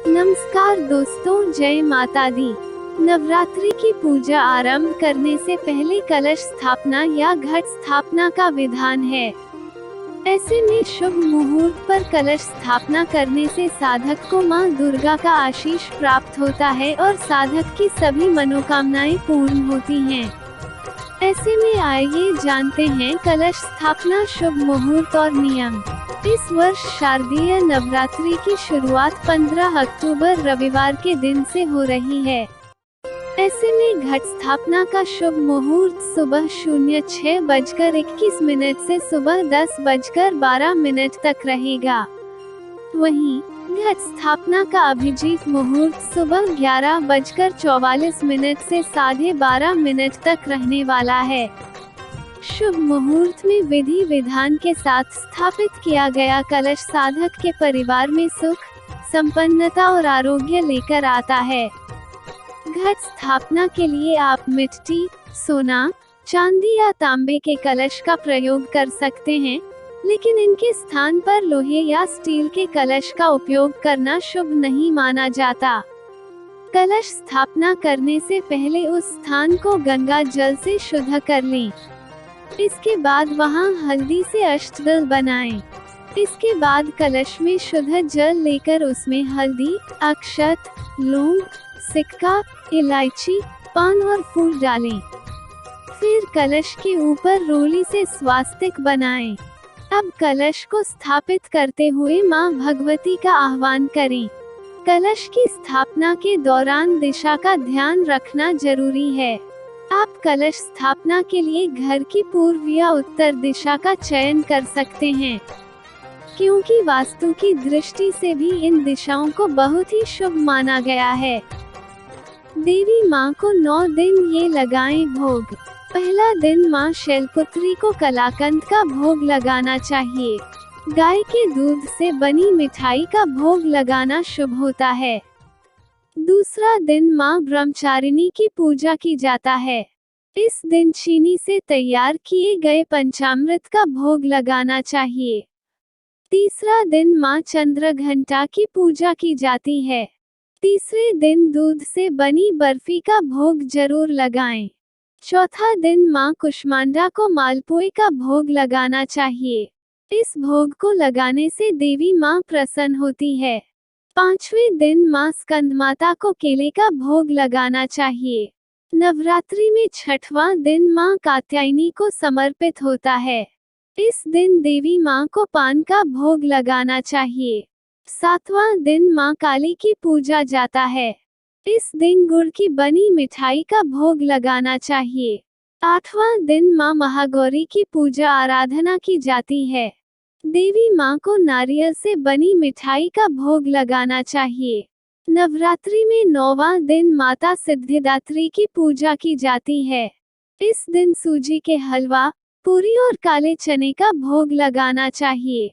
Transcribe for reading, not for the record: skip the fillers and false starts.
नमस्कार दोस्तों, जय माता दी। नवरात्रि की पूजा आरंभ करने से पहले कलश स्थापना या घट स्थापना का विधान है। ऐसे में शुभ मुहूर्त पर कलश स्थापना करने से साधक को मां दुर्गा का आशीष प्राप्त होता है और साधक की सभी मनोकामनाएं पूर्ण होती हैं। ऐसे में आइए जानते हैं कलश स्थापना, शुभ मुहूर्त और नियम। इस वर्ष शारदीय नवरात्रि की शुरुआत 15 अक्टूबर रविवार के दिन से हो रही है। ऐसे में घट स्थापना का शुभ मुहूर्त सुबह 06:21 से सुबह 10:12 तक रहेगा। वहीं घट स्थापना का अभिजीत मुहूर्त सुबह 11:44 से 12:30 तक रहने वाला है। शुभ मुहूर्त में विधि विधान के साथ स्थापित किया गया कलश साधक के परिवार में सुख, संपन्नता और आरोग्य लेकर आता है। घट स्थापना के लिए आप मिट्टी, सोना, चांदी या तांबे के कलश का प्रयोग कर सकते हैं, लेकिन इनके स्थान पर लोहे या स्टील के कलश का उपयोग करना शुभ नहीं माना जाता। कलश स्थापना करने से पहले उस स्थान को गंगा जल से शुद्ध कर लें। इसके बाद वहां हल्दी से अष्टदल बनाएं। इसके बाद कलश में शुद्ध जल लेकर उसमें हल्दी, अक्षत, लौंग, सिक्का, इलायची, पान और फूल डालें। फिर कलश के ऊपर रोली से स्वास्तिक बनाएं। अब कलश को स्थापित करते हुए मां भगवती का आह्वान करें। कलश की स्थापना के दौरान दिशा का ध्यान रखना जरूरी है। आप कलश स्थापना के लिए घर की पूर्व या उत्तर दिशा का चयन कर सकते हैं, क्योंकि वास्तु की दृष्टि से भी इन दिशाओं को बहुत ही शुभ माना गया है। देवी मां को 9 दिन ये लगाएं भोग। पहला दिन मां शैलपुत्री को कलाकंद का भोग लगाना चाहिए। गाय के दूध से बनी मिठाई का भोग लगाना शुभ होता है। दूसरा दिन मां ब्रह्मचारिणी की पूजा की जाता है। इस दिन चीनी से तैयार किए गए पंचामृत का भोग लगाना चाहिए। तीसरा दिन मां चंद्रघंटा की पूजा की जाती है। तीसरे दिन दूध से बनी बर्फी का भोग जरूर लगाएं। चौथा दिन मां कुष्मांडा को मालपुए का भोग लगाना चाहिए। इस भोग को लगाने से देवी मां प्रसन्न होती है। पांचवें दिन मां स्कंदमाता को केले का भोग लगाना चाहिए। नवरात्रि में छठवां दिन मां कात्यायनी को समर्पित होता है। इस दिन देवी मां को पान का भोग लगाना चाहिए। सातवां दिन मां काली की पूजा जाता है। इस दिन गुड़ की बनी मिठाई का भोग लगाना चाहिए। आठवां दिन मां महागौरी की पूजा आराधना की जाती है। देवी मां को नारियल से बनी मिठाई का भोग लगाना चाहिए। नवरात्रि में 9वां दिन माता सिद्धिदात्री की पूजा की जाती है। इस दिन सूजी के हलवा, पूरी और काले चने का भोग लगाना चाहिए।